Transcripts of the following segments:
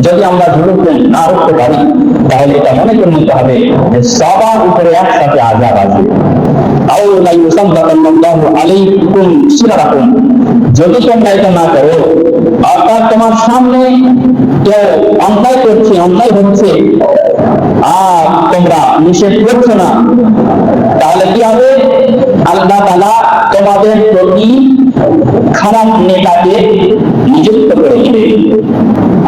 যদি আমরা ঝুলুকুম না উঠতে পারি, তাহলে এটা মনে করে নিতে হবে যে সবার উপরে একসাথে আযাব আসবে। আও লা ইউসাল্লাতাল্লাহু আলাইকুম সিরারাকুম, যদি তোমরা এটা না করো, অর্থাৎ তোমার সামনে কেউ অন্যায় করছে, অন্যায় হচ্ছে, আর তোমরা নিষেধ করছো না, তাহলে কি হবে? আল্লাহ তাআলা তোমাদের প্রতি খারাপ নেতাকে নিযুক্ত করে দিবে।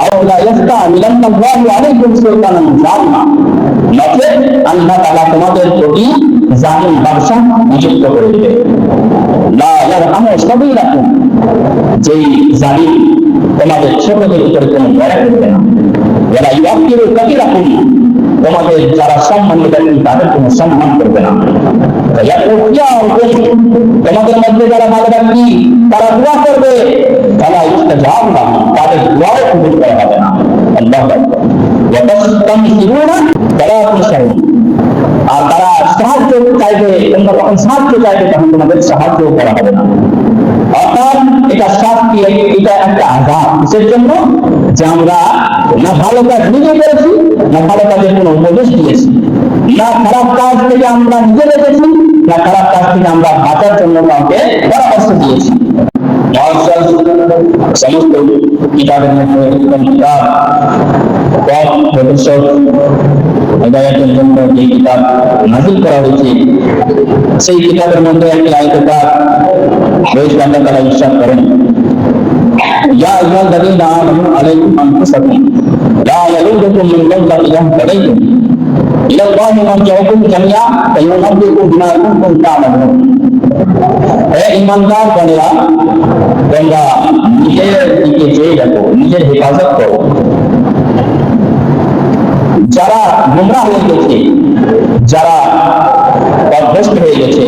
আল্লাহ ইয়াস্তামিলাল্লাহু আলাইকুম সুলতানান জালিমা, নচেৎ আল্লাহ তাআলা তোমাদের প্রতি জালিম বাদশা নিযুক্ত করে দিবে। লা ইয়ারহামু সাগীরাকুম, যেই জালিম তোমাদের ছোটদের উপরে কোনো দয়া করবে না। ওয়ালা ইউআক্কিরু কাবীরাকুম, তোমাদের যারা সম্মানিত ব্যক্তি তাদের কোনো সম্মান করবে না। তোমাদের মধ্যে যারা ভালো ব্যক্তি তারা দোয়া করবে, তারা ইস্তেজাব লাহুম, তাদের দোয়াও কবুল করা হবে না। আল্লাহু আকবার। ওয়াতাস্তামসিরুনা তারা তুশারুন, আর তারা সাহায্য চাইবে, তোমরা যখন সাহায্য চাইবে তখন তোমাদের সাহায্য করা হবে না। অর্থাৎ এটা শাস্তি, এটা একটা আযাব। কিসের জন্য? যে আমরা না ভালো কাজ নিজে করেছি, না ভালো কাজের কোনো উপদেশ দিয়েছি, না খারাপ কাজ থেকে আমরা নিজে রেখেছি, না খারাপ কাজ থেকে আমরা বাঁচার জন্য কাউকে পরামর্শ দিয়েছি। সমস্ত কিতাবের মধ্যে কিতাব পথ প্রদর্শক হিদায়াতের জন্য যে কিতাব নাযিল করা হয়েছে, সেই কিতাবের মধ্যে একটি আয়াতে পাক রয়েছে। আল্লাহ তাআলা ইরশাদ করেন, ইয়া আইয়ুহাল্লাযীনা আমানু আলাইকুম আনফুসাকুম লা ইয়ালুকুম মিন যাল্লাতি ইযা তাদাইতুম ইলাল্লাহি মারজিউকুম জামিআ ফায়ুনাব্বিউকুম বিমা কুনতুম তা'মালুন। হে ঈমানদার গণেরা, তোমরা নিজের দিকে চেয়ে দেখো, নিজের হেফাজত করো। যারা গোমরাহ হয়ে গেছে, যারা পথভ্রষ্ট হয়ে গেছে,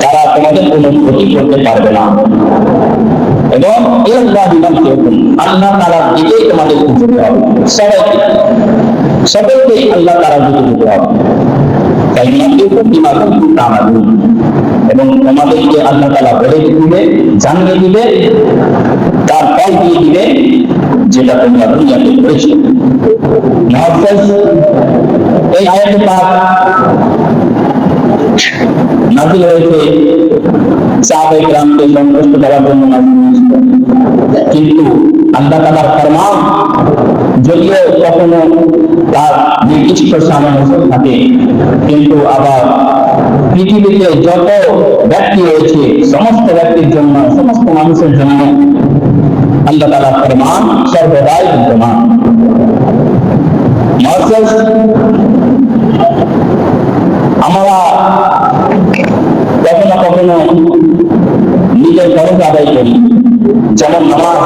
তারা তোমাদের কোনো ক্ষতি করতে পারবে না। এবং আল্লাহ তাআলার দিকেই তোমাদের যেতে হবে, সবাইকে আল্লাহ তাআলার দিকে যেতে হবে। তাই এবং তোমাদেরকে আল্লাহ তাআলা বলে দিবে, জানিয়ে দিবে, তার ফল দিয়ে দিবে যেটা তোমরা দুনিয়াতে করেছো। এই আয়াতে পাক নাযিল হয়েছে সাহাবায়ে কিরামকে সন্তুষ্ট করার জন্য নাযিল হয়েছে। কিন্তু আল্লাহ তাআলার ফরমান যদিও কখনো তার নির্দিষ্ট সামঞ্জস্য থাকে, কিন্তু আবার পৃথিবীতে যত ব্যক্তি রয়েছে সমস্ত ব্যক্তির জন্য, সমস্ত মানুষের জন্য আল্লাহ তাআলার ফরমান সর্বদাই বিদ্যমান। আমরা কখনো কখনো নিজের ফরজ আদায় করি, যেমন নামাজ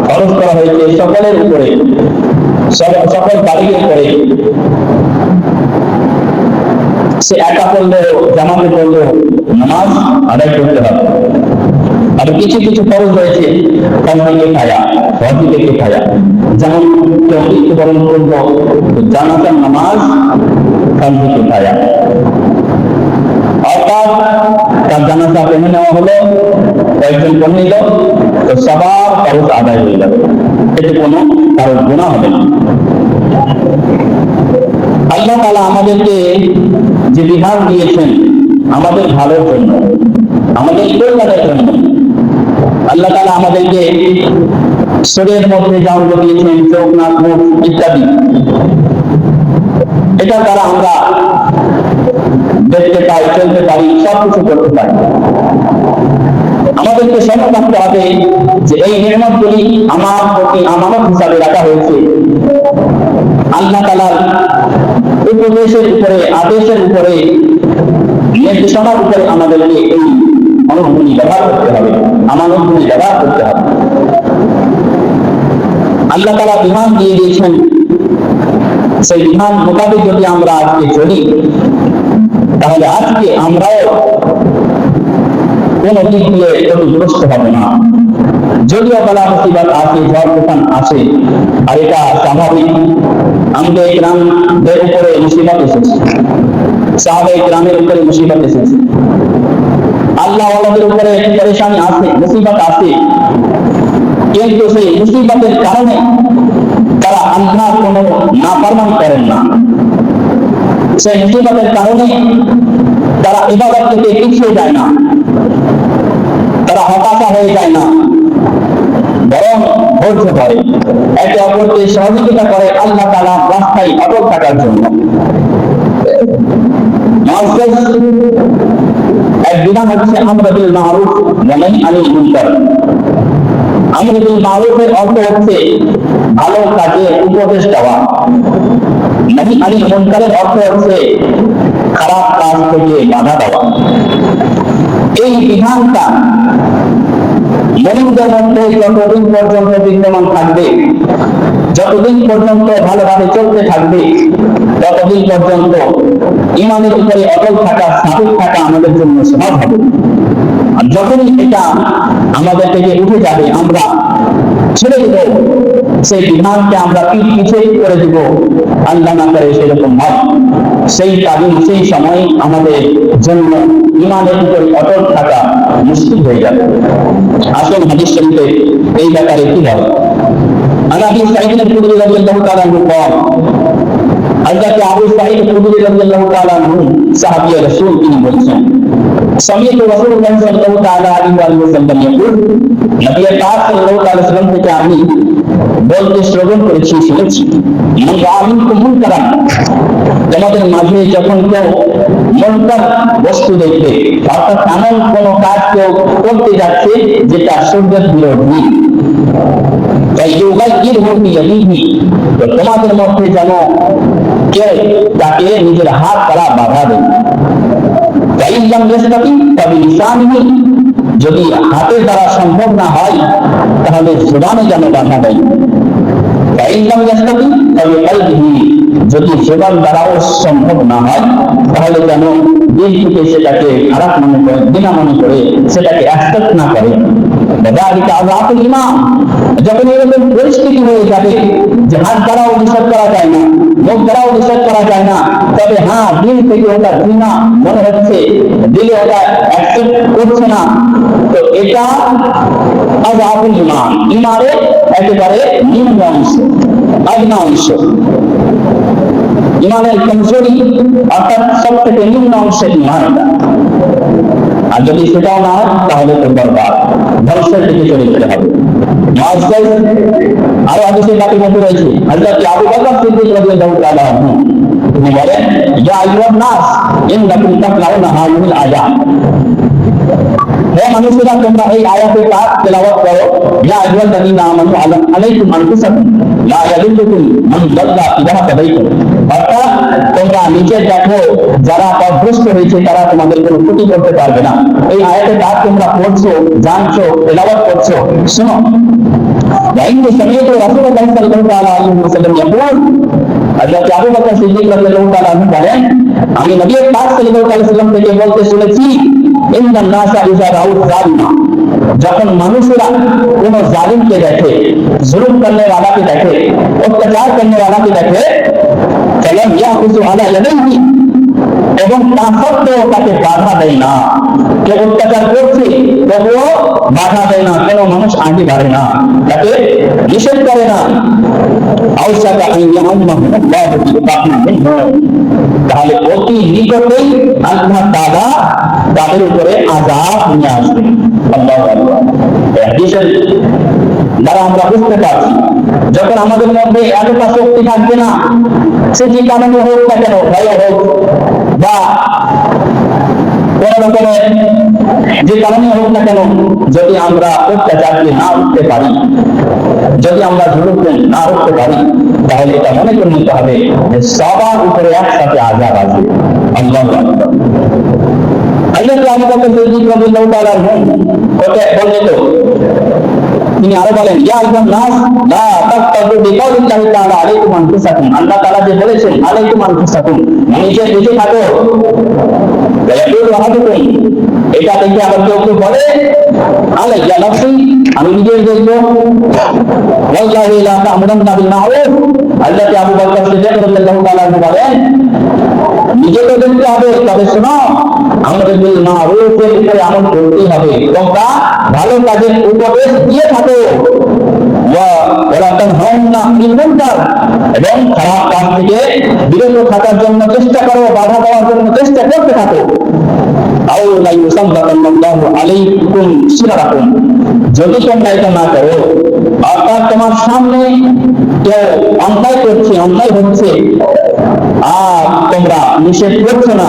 ফরজ করা হয়েছে সকলের উপরে, সকল বাড়ির উপরে। সে একা পড়লেও জামাতে পড়লেও নামাজ আদায় করতে হবে। আর কিছু কিছু ফরজ রয়েছে কিফায়া, যেমন কেউ মৃত্যুবরণ করলো, জানাজার নামাজ ফরজ কিফায়া, অর্থাৎ তার জানাজা পড়ে নেওয়া হলো, কয়েকজন পড়ে নিল, তো সবার ফরজ আদায় হয়ে যাবে, এতে কোনো কারোর গুনাহ হবে না। আল্লাহ তাআলা আমাদেরকে যে বিধান দিয়েছেন আমাদের ভালোর জন্য, আমাদের কল্যাণের জন্য। আল্লাহ তাআলা আমাদেরকে শরীরের মধ্যে যেমন দিয়েছেন চোখ, নাক, মুখ ইত্যাদি, এটা দ্বারা আমরা দেখতে পাই, চলতে পারি, সবকিছু করতে পারি। আমাদেরকে স্মরণ রাখতে হবে যে এই নিয়ামতগুলি আমার প্রতি আমানত হিসাবে রাখা হয়েছে। আল্লাহ তাআলার উপদেশের উপরে, আদেশের উপরে, নির্দেশনার উপরে আমাদেরকে এই অনুভূতি ব্যবহার করতে হবে, আমানতগুলি ব্যবহার করতে হবে। আল্লাহ তাআলা বিধান দিয়ে দিয়েছেন, সেই বিধান মোতাবেক যদি আমরা আজকে চলি, তাহলে আজকে আমরাও কোন দিক দিয়ে ক্ষতিগ্রস্ত হবে না। যদিও বালা মুসিবত আসে, ঝড় তুফান আসে, আর এটা স্বাভাবিক। আমাদের গ্রামদের উপরে মুসিবত এসেছে, সাহাবায়ে কিরামের উপরে মুসিবত এসেছে, আল্লাহ ওয়ালাদের উপরে পরেশানি আসে, মুসিবত আসে, কিন্তু সেই মুসিবতের কারণে নাফরমানি করেন না। সেই মুসিবতের কারণে তারা ইবাদত থেকে পিছিয়ে যায় না, তারা হতাশা হয়ে যায় না, বরং ধৈর্য ধরে, একে অপরকে সহযোগিতা করে আল্লাহ তাআলার রাস্তায় অটল থাকার জন্য। এক বিধান হচ্ছে আমর বিল মারুফ ওয়া নাহি আনিল মুনকার। আমর বিল মারুফের অর্থ হচ্ছে ভালো কাজে উপদেশ দেওয়া, নাহি আনিল মুনকারের অর্থ হচ্ছে খারাপ কাজ থেকে বাধা দেওয়া। এই বিধানটা মুমিনদের মধ্যে যতদিন পর্যন্ত বিদ্যমান থাকবে, যতদিন পর্যন্ত ভালোভাবে চলতে থাকবে, ততদিন পর্যন্ত ঈমানের উপরে অটল থাকা, স্থাপিত থাকা আমাদের জন্য সহজ হবে। আর যখনই এটা আমাদের থেকে উঠে যাবে, আমরা ছেড়ে দেব, সেই বিধানকে আমরা পিঠ পিছিয়ে করে দিব, আল্লাহ না করে সেরকম হয়, সেই তালিম সেই সময় আমাদের জন্য ঈমানের উপরে অটল থাকা মুশকিল হয়ে যাবে। আসল হাদিস শরীফে এই ব্যাপারে কি বলে? আবু সাঈদ আল-খুদরি রাদিয়াল্লাহু তাআলা আনহু বলেন, হযরত আবু সাঈদ আল-খুদরি রাদিয়াল্লাহু তাআলা আনহু সাহাবী রাসূল, তিনি বলেছেন, সামি'তু রাসূলুল্লাহ সাল্লাল্লাহু তাআলা আলাইহি ওয়া সাল্লাম ইয়াকুল, নবী পাক সাল্লাল্লাহু তাআলা সাল্লাম থেকে আমি বলতে শ্রবণ করেছি, শুনেছি, মান রাআ মিনকুম মুনকারান, তোমাদের মাঝে যখন কেউ মুনকার বস্তু দেখবে, অর্থাৎ এমন কোন কাজ কেউ করতে যাচ্ছে যেটা শরীয়ত বিরোধী, তোমাদের মধ্যে যেন কেউ তাকে নিজের হাত দ্বারা বাধা দেয়। যদি হাতের দ্বারা সম্ভব না হয় তাহলে জবানে যেন বাধা দেয়। যদি জবান দ্বারাও সম্ভব না হয় তাহলে যেন দিল থেকে সেটাকে খারাপ মনে করে, বিনা মনে করে সেটাকে অ্যাকসেপ্ট না করে। যখন এরকম পরিস্থিতি হয়ে যাবে যে হাত দ্বারাও নিষেধ করা যায় না, মুখ দ্বারাও নিষেধ করা যায় না, তবে হ্যাঁ দিল থেকে ওটা ঘৃণা মনে হচ্ছে, দিলে ওটা অ্যাকসেপ্ট করছে না, তো এটা আযাবুল ঈমান, ঈমানের একেবারে নিম্ন অংশ, আদনা অংশ, ঈমানের কমজোরি, অর্থাৎ সব থেকে নিম্ন অংশের ঈমান। আর যদি সেটাও না হয় তাহলে তো বরবাদ, ধ্বংসের দিকে চলে যেতে হবে। আরো হাদিসের বাকি মধ্যে রয়েছে, হযরত আবু বকর সিদ্দিক রাদিয়াল্লাহু তাআলা আনহু তিনি বলেন, ইয়া আইয়ুহান নাস ইন্নাকুম তাকরাউনা হাযিহিল আয়াত, হে মানুষেরা তোমরা এই আয়াতের পাঠ তেলাওয়াত করো, ইয়া আইয়ুহাল্লাযীনা আমানু আলাইকুম আনফুসাকুম লা ইয়াদুল্লুকুম মান দাল্লা ইযা তাদাইতুম, অর্থাৎ তোমরা নিজে দেখো যারা পথভ্রষ্ট হয়েছে তারা তোমাদের কোনো ক্ষতি করতে পারবে না। এই আয়াতের পাঠ তোমরা পড়ছো, জানছো, তেলাওয়াত করছো, শোনো। وإني سمعت رسول الله صلى الله عليه وسلم يقول, হযরত আবু বকর সিদ্দিক রাদিয়াল্লাহু তাআলা আনহু বলেন, আমি নবী পাক সাল্লাল্লাহু আলাইহি ওয়াসাল্লাম থেকে বলতে শুনেছি, ইন্নান নাসা ইযা রাউ যালিমা, যখন মানুষেরা কোন জালিমকে দেখে, জুলুম করনে ওয়ালাকে দেখে, অত্যাচার করনে ওয়ালাকে দেখে, ফালাম ইয়াখুযু আলা ইয়াদাইহি, এবং তা সত্ত্বেও তাকে বাধা দেয় না, কেউ অত্যাচার করছে তবুও বাধা দেয় না, কোনো মানুষ আগে বাড়ে না, তাকে নিষেধ করে না, তাহলে অতি নিকটেই আল্লাহ তাআলা তাদের উপরে আযাব নিয়ে আসবেন। আল্লাহু আকবার। এই হাদিসের দ্বারা আমরা বুঝতে পারছি, যখন আমাদের মধ্যে এতটা শক্তি থাকবে না, সে যে কারণে হোক না কেন, ভয় হোক বা কোন রকমের যে কারণে হোক না কেন, যদি আমরা অত্যাচারকে না উঠতে পারি, যদি আমরা জুলুমকে না উঠতে পারি, তাহলে এটা মনে করে নিতে হবে যে সবার উপরে একসাথে আযাব আসবে। আল্লাহু আকবার। হযরত আবু বকর সিদ্দিক রাদিয়াল্লাহু তাআলা আনহু বললেন, তিনি আরো বলেন, ইয়া আইয়ুহান নাস লা তাকতাদু বিকাউলিল্লাহি তাআলা আলাইকুম আনফুসাকুম, আল্লাহ তাআলা যে বলেছেন আলাইকুম আনফুসাকুম, নিজে নিজে থাকো। এটা দেখে আবার কেউ কেউ বলে, আলাইয়া নাফসি, আমি নিজে দেখবো, ওয়াল্লাহি লা তা'মুরুনা বিল মা'রুফ, হযরত আবু বকর সিদ্দিক রাদিয়াল্লাহু তাআলা আনহু বলেন, নিজে তো দেখতে হবে, তবে শোনো, আমর বিল মা'রুফের উপরে আমল করতে হবে, তোমরা ভালো কাজের উপদেশ দিয়ে থাকো, ওয়া ওয়ালা তানহাউনা আনিল মুনকার, এবং খারাপ কাজ থেকে বিরত থাকার জন্য চেষ্টা করো, বাধা দেওয়ার জন্য চেষ্টা করতে থাকো। আও লা ইউসাল্লাতাল্লাহু আলাইকুম শিরারাকুম, যদি তোমরা এটা না করো, অর্থাৎ তোমার সামনে কেউ অন্যায় করছে, অন্যায় হচ্ছে, আর তোমরা নিষেধ করছো না,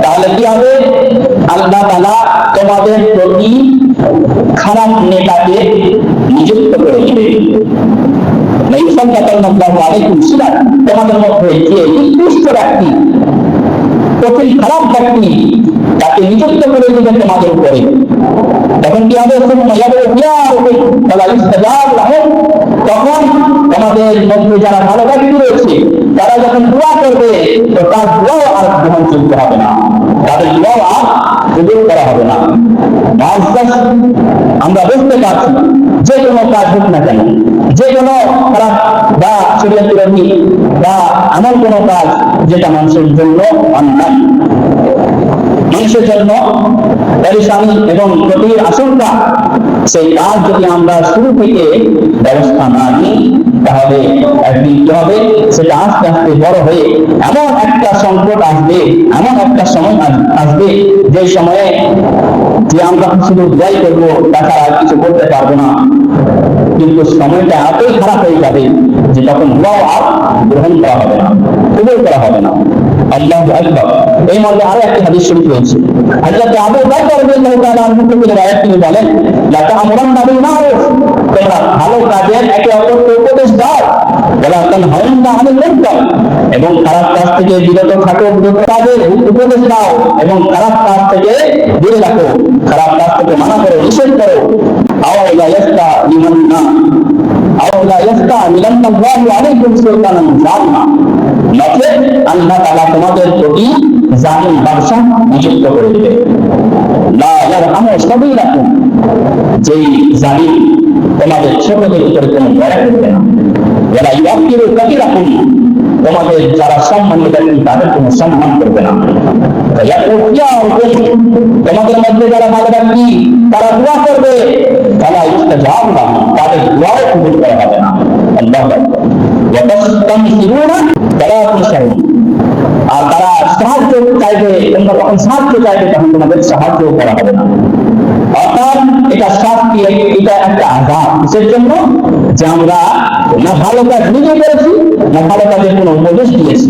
তাহলে কি হবে? আল্লাহ তাআলা তোমাদের প্রতি খারাপ নেতাকে নিযুক্ত করে দিবে। তোমাদের মধ্যে যে নিকৃষ্ট ব্যক্তি, কঠিন খারাপ ব্যক্তি, তাকে নিযুক্ত করে দিবে তোমাদের উপরে। তখন কি হবে? তখন তোমাদের মধ্যে যারা ভালো ব্যক্তি রয়েছে, তারা যখন দোয়া করবে, তো তার দোয়াও আর গ্রহণযোগ্য হবে না, তাদের দোয়াও আর কবুল করা হবে না। আমরা বুঝতে পারছি, যে কোনো কাজ হোক না কেন, যে কোনো খারাপ বা শরীয়ত বিরোধী বা এমন কোনো কাজ যেটা মানুষের জন্য অন্যায়, মানুষের জন্য পরেশানি এবং ক্ষতির আশঙ্কা, সেই কাজ যদি আমরা শুরু থেকে ব্যবস্থা না নিই, তাহলে একদিন কি হবে? সেটা আস্তে আস্তে বড় হয়ে এমন একটা সংকট আসবে, এমন একটা সময় আসবে, যে সময়ে যে আমরা শুধু দোয়াই করবো, তাছাড়া আর কিছু করতে পারবো না। কিন্তু সময়টা এতই খারাপ হয়ে যাবে যে তখন দোয়াও আর গ্রহণ করা হবে না, কবুল করা হবে না। আল্লাহু আকবার। এই মধ্যে আরো একটি হাদিস শরীফ রয়েছে। হযরত আবু বকর রাদিয়াল্লাহু তাআলা আনহু থেকে রাওয়ায়াত তিনি বলেন, লা তা'মুরান্না বিল মা'রুফ, তোমরা ভালো কাজের একে অপরকে উপদেশ দাও, ওয়ালা তানহাউনা আনিল মুনকার, এবং খারাপ কাজ থেকে বিরত থাকো, বিরত কাজের উপদেশ দাও এবং খারাপ কাজ থেকে দূরে রাখো, খারাপ কাজ থেকে মানা করো, নিষেধ করো। আও লা ইয়াস্তা'লিমান্না আও লা ইয়াস্তা'মিলান্নাল্লাহু আলাইকুম সুলতানান জালিমা, নচেত আল্লাহ তাআলা তোমাদের প্রতি জালিম বাদশা নিযুক্ত করে দিবে। লা ইয়ারহামু সাবিলাকুম, যেই জালিম তোমাদের ছোটদের উপরে কোনো দয়া করবে না। ওয়ালা ইউআক্কিরু কাবীরাকুম, তোমাদের যারা সম্মানিত ব্যক্তি তাদের কোনো সম্মান করবে না। তোমাদের মধ্যে যারা ভালো ব্যক্তি, তারা দোয়া করবে, তারা ইস্তেজাব লাহুম, তাদের দোয়াও কবুল করা হবে না। আল্লাহু আকবার। ওয়াতাস্তানসিরুনা তারা তুনসারুন, আর তারা সাহায্য চাইবে, তোমরা যখন সাহায্য চাইবে তখন তোমাদের সাহায্য করা হবে না। অর্থাৎ এটা শাস্তি, এটা একটা আযাব। কিসের জন্য? যে আমরা না ভালো কাজ নিজে করেছি, না ভালো কাজের কোনো উপদেশ দিয়েছি,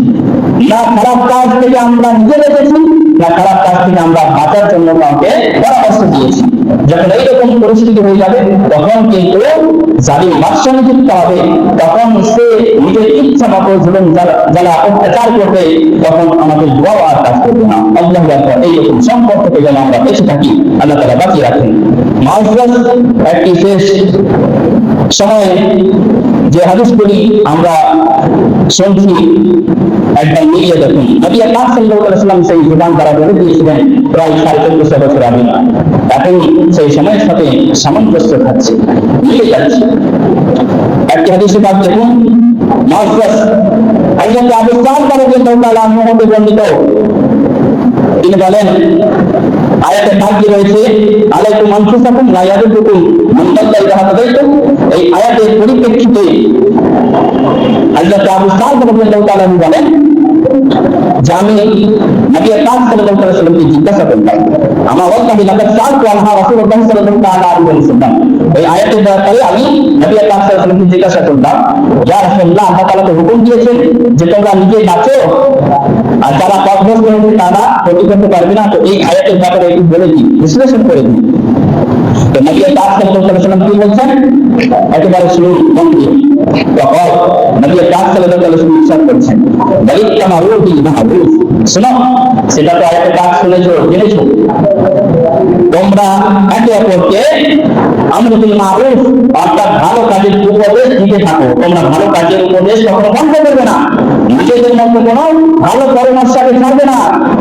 না খারাপ কাজ থেকে আমরা নিজে রেখেছি, না খারাপ কাজ থেকে আমরা বাঁচার জন্য কাউকে পরামর্শ দিয়েছি। যখন এইরকম পরিস্থিতি হয়ে যাবে, তখন কিন্তু জালিম বাদশা নিযুক্ত হবে, তখন সে নিজের ইচ্ছা মতো জুলুম যারা অত্যাচার করবে, তখন আমাদের দোয়া আর কাজ করবে না। আল্লাহু আকবার। এইরকম সম্পর্ক থেকে যেন আমরা বেঁচে থাকি, আল্লাহ তাআলা বাঁচিয়ে রাখেন। মাউসরাস একটি শেষ সময়ে যে হাদিসগুলি আমরা শুনছি, একবার মিলিয়ে দেখুন। নবী পাক সাল্লাল্লাহু আলাইহি ওয়াসাল্লাম সেই জীবন তারা বলে দিয়েছিলেন প্রায় 1450 বছর আগে। এখন সেই সময়ের সাথে সামঞ্জস্য খাচ্ছে, মিলে যাচ্ছে। একটি হাদিসে পাক দেখুন, মাউসরাস হযরত আবু সাঈদ রাদিয়াল্লাহু তাআলা আনহু হতে বর্ণিত, তিনি বলেন, আয়াতে পাকে রয়েছে আলাইকুম আনফুসাকুম লা ইয়াদুকুম মান দাল্লা ইযা হাদাইতুম। এই আয়াতের পরিপ্রেক্ষিতে হযরত আবু সাঈদ রাদিয়াল্লাহু তাআলা বলেন যে আমি নবী পাক সাল্লাল্লাহু আলাইহি ওয়াসাল্লামকে জিজ্ঞাসা করলাম, আমা ওয়াল্লাহি লাকাদ সাআলতু আনহা রাসূলুল্লাহ সাল্লাল্লাহু তাআলা আলাইহি ওয়াসাল্লাম। এই আয়াতের ব্যাপারে আমি নবী পাক সাল্লাল্লাহু আলাইহি ওয়াসাল্লামকে জিজ্ঞাসা করলাম, ইয়া রাসূলুল্লাহ, আল্লাহ তাআলা তো হুকুম দিয়েছেন যে তোমরা নিজে বাঁচো, আর যারা পথভ্রষ্ট হয়েছে তারা ক্ষতি করতে পারবে না। তো এই আয়াতের ব্যাপারে একটু বলে দিই, বিশ্লেষণ করে দিই। তো নবী পাক সাল্লাল্লাহু আলাইহি ওয়াসাল্লাম কি বলছেন একেবারে শুনুন মন দিয়ে। তখন নবী পাক সাল্লাল্লাহু আলাইহি ওয়াসাল্লাম ইরশাদ করেছেন, বালিকামারু বিল মা'রুফ, শোনো, সেটা তো আয়াতে পাক শুনেছো, জেনেছো, তোমরা একে অপরকে আমরু বিল মা'রুফ, অর্থাৎ ভালো কাজের উপদেশ দিতে থাকো। তোমরা ভালো কাজের উপদেশ কখনো বন্ধ করবে না, নিজেদের মধ্যে কোনো ভালো পরামর্শকে ছাড়বে না,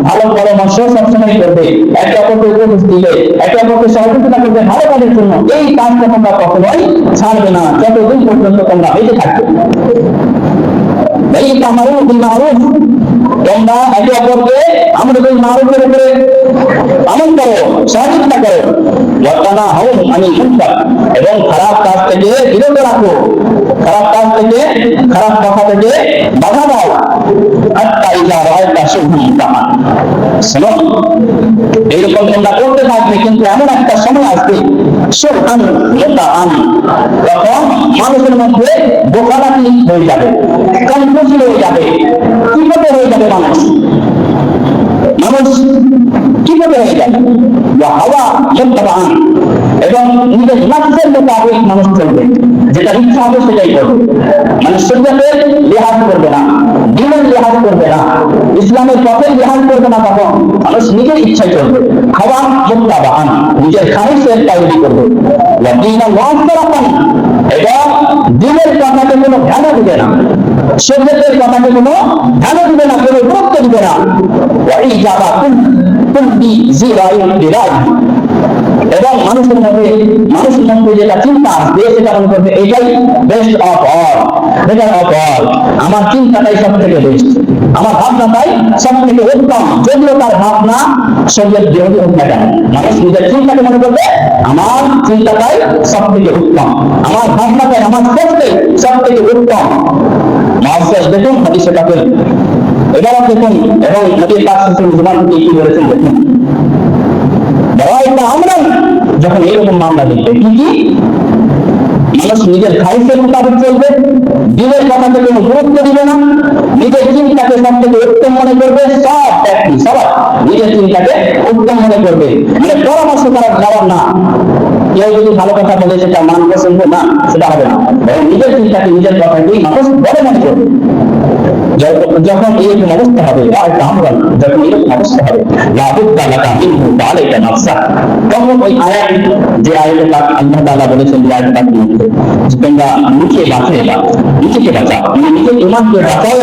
ভালো পরামর্শ সবসময় করবে, একে অপরকে উপদেশ দিবে, একে অপরকে সহযোগিতা করবে ভালো কাজের জন্য। এই কাজটা তোমরা কখনোই ছাড়বে না যতদিন পর্যন্ত তোমরা বেঁচে থাকবে। এই তামারুফ বিল মারুফ, তোমরা একে অপরকে আমর বিল মারুফের উপরে আমল করো, সহযোগিতা করো, ওয়া তানাহাউ আনিল মুনকার, এবং খারাপ কাজ থেকে বিরত রাখো, খারাপ কাজ থেকে, খারাপ কথা থেকে বাধা দাও। হাত্তা ইযা রাআইতা শুবহান মুতাহান, শোনো, এইরকম তোমরা করতে থাকবে, কিন্তু এমন একটা সময় আসবে শুবহান মুতাহান, তখন মানুষের মধ্যে বোকালাকি হয়ে যাবে, কনফিউজ হয়ে যাবে, কিভাবে হয়ে যাবে মানুষ কিভাবে হয়ে যাবে, হাওয়া মুতাহান, এবং নিজের নফসের মোতাবেক মানুষ চলবে, যেটা ইচ্ছা হবে সেটাই করবে, মানে শরীয়তের লিহাজ করবে না, দ্বীনের লিহাজ করবে না, ইসলামের পথের লিহাজ করবে না, তখন মানুষ নিজের ইচ্ছায় চলবে, হাওয়া মুতাহান, নিজের খাহিশের তৈরি করবে, এবং দ্বীনের কথাকে কোনো ধ্যান দিবে না, শরীয়তের কথাকে কোনো ধ্যান দিবে না, কোনো গুরুত্ব দিবে না, এবং মানুষের মধ্যে যেটা চিন্তা আসবে সেটা মনে করবে এটাই best of all, better of all, আমার চিন্তাটাই সব থেকে বেস্ট, আমার ভাবনাটাই সব থেকে উত্তম, যদিও তার ভাবনা শরীয়ত বিরোধী হোক না কেন, মানুষ নিজের চিন্তাকে মনে করবে আমার চিন্তাটাই সব থেকে উত্তম, আমার ভাবনাটাই, আমার সোচটাই সব থেকে উত্তম। দেখুন হাদিসে পাকের এবার দেখুন, এবং নবী পাক সাল্লাল্লাহু আলাইহি ওয়াসাল্লাম কি বলেছেন দেখুন, আমরা যখন এরকম মামলা দেখবে কি মানুষ নিজের খাইসের মোতাবেক চলবে, দিনের কথাকে কোনো গুরুত্ব দিবে না, নিজের চিন্তাকে সব থেকে উত্তম মনে করবে, সব ব্যক্তি সবাই নিজের চিন্তাকে উত্তম মনে করবে, মানে পরামর্শ করার যাওয়ার না, কেউ যদি ভালো কথা বলে সেটা মান পছন্দ না, সেটা হবে না, নিজের চিন্তাকে নিজের কথাকেই মানুষ বড় মনে করবে। যখন এরকম অবস্থা হবে, যখন এরকম অবস্থা হবে, তখন ওই আয়াত, যে আয়াতটা আল্লাহ তাআলা বলেছেন, যে আয়াতটা তোমরা নিজেকে বাঁচাও, নিজের ইমানকে বাঁচাও,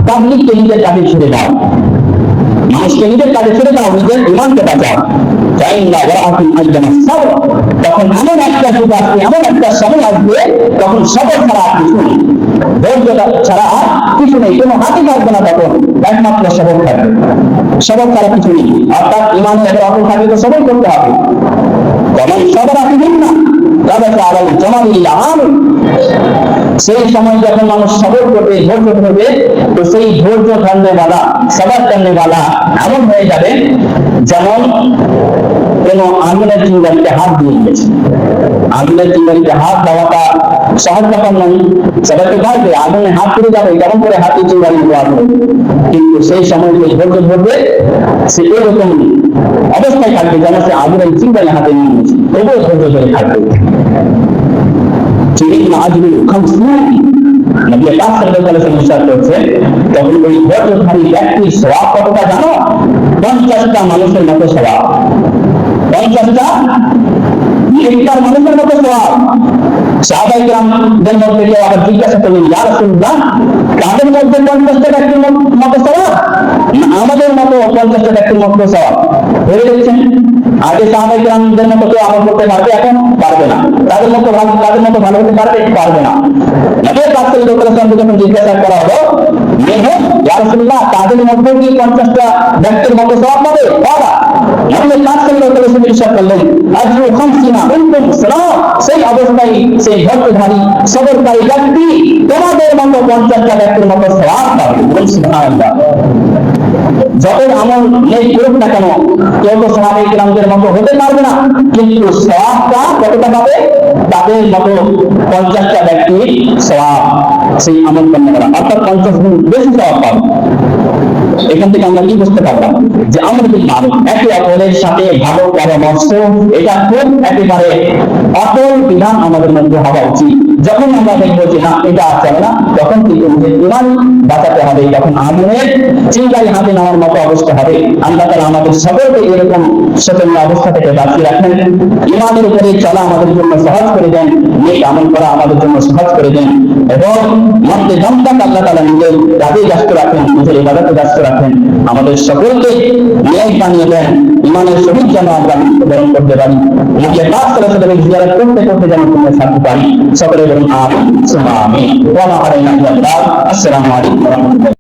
পাবলিককে নিজের কাছে ছেড়ে দাও, মানুষকে নিজের কাছে ছেড়ে দাও, নিজের ইমানকে বাঁচাও। তখন এমন একটা যুগ আসবে, এমন একটা সময় আসবে, তখন সবর ছাড়া কিছু নেই, ধৈর্য ছাড়া কিছু নেই, কোনো হাতি থাকবে না, তখন একমাত্র সবর থাকবে, সবর ছাড়া কিছু নেই, অর্থাৎ ইমানে এত অটল থাকবে তো সবর করতে হবে। তখন সবর আসবেন না, সেই সময় যখন মানুষ সবর করবে, ধৈর্য ধরবে, তো সেই ধৈর্য ধরনেওয়ালা, সবর করনেওয়ালা এমন হয়ে যাবে যেমন কোন আগুনের চিংড়িতে হাত দিয়ে দিয়েছে। আগুনের চিংড়িতে হাত দেওয়াটা সহজ ব্যাপার নয়, সবাইকে ভাববে আগুনে হাত পুড়ে যাবে, কেমন করে হাতে চিংড়ি দেওয়া হবে, কিন্তু সেই সময় যে ধৈর্য ধরবে সে এরকম অবস্থায় থাকবে যেন সে আগুনের চিংড়ি হাতে নিয়ে নিয়েছে, তবুও ধৈর্য ধরে থাকবে। তখন ওই ধৈর্যধারী ব্যক্তির স্বভাব কতটা জানো? 50টা মানুষের মতো স্বভাব, 50টা মানুষের মতো স্বভাব। সাহাবায়ে কেরামদের মধ্যে কেউ আবার জিজ্ঞাসা করলেন, ইয়া রাসূলুল্লাহ, তাদের মধ্যে 50টা ব্যক্তির মতো স্বভাব, আমাদের মতো 50টা ব্যক্তির মতো স্বভাব? ভেবে দেখছেন, আগে সাহাবায়ে কেরামদের মতো কেউ আমল করতে পারবে, এখন পারবে না, তাদের মতো ভালো হতে পারবে না। নবী পাক সাল্লাল্লাহু আলাইহি ওয়াসাল্লাম যখন জিজ্ঞাসা করা হলো, ইয়া রাসূলুল্লাহ, তাদের মধ্যে কি 50টা ব্যক্তির মতো স্বভাব পাবে? বাবা নবী পাক সাল্লাল্লাহু আলাইহি ওয়াসাল্লাম ইরশাদ করলেন, আজরু 50 মিনকুম সালাম, সেই অবস্থায় সেই ধৈর্যধারী সবরকারী ব্যক্তি তোমাদের মতো 50টা ব্যক্তির মতো স্বভাব পাবে। সুবহানাল্লাহ। যত আমল নেই করুক না কেন, কেউ তো সাহাবায়ে কেরামদের মতো হতে পারবে না, কিন্তু সওয়াবটা কতটা পাবে? তাদের মতো 50টা ব্যক্তির সওয়াব, সেই আমল করতে পারা, অর্থাৎ 50 গুণ বেশি সওয়াব পাবে। এখান থেকে আমরা কি বুঝতে পারলাম? যে আমর বিল মারুফ, একে অপরের সাথে ভালো পরামর্শ, এটা খুব একেবারে অটল বিধান আমাদের মধ্যে হওয়া উচিত। যখন আমরা দেখবো যে না এটা চলে না, তখন কিন্তু নিজের ইমান বাঁচাতে হবে, তখন আগুনের চিংড়ি হাতে নেওয়ার মতো অবস্থা হবে। আল্লাহ তাআলা আমাদের সকলকে এরকম সচেতন অবস্থা থেকে বাঁচিয়ে রাখেন, ইমানের উপরে চলা আমাদের জন্য সহজ করে দেন, নেক আমল করা আমাদের জন্য সহজ করে দেন, এবং মধ্যে দমদাক আল্লাহ তাআলা নিজের কাজে ব্যস্ত রাখেন, নিজের ইবাদতে ব্যস্ত রাখেন, আমাদের সকলকে ন্যায় বানিয়ে দেন, ইমানের সহিত যেন আমরা মৃত্যুবরণ করতে পারি, নবী পাক সাল্লাল্লাহু আলাইহি ওয়াসাল্লামের জিয়ারত করতে করতে যেন আমরা থাকতে পারি। সকলের বলুন আমিন সুমা আমিন। ওয়া মা আলাইনা ইল্লাল বালাগ। আসসালামু আলাইকুম ওয়া রাহমাতুল্লাহ।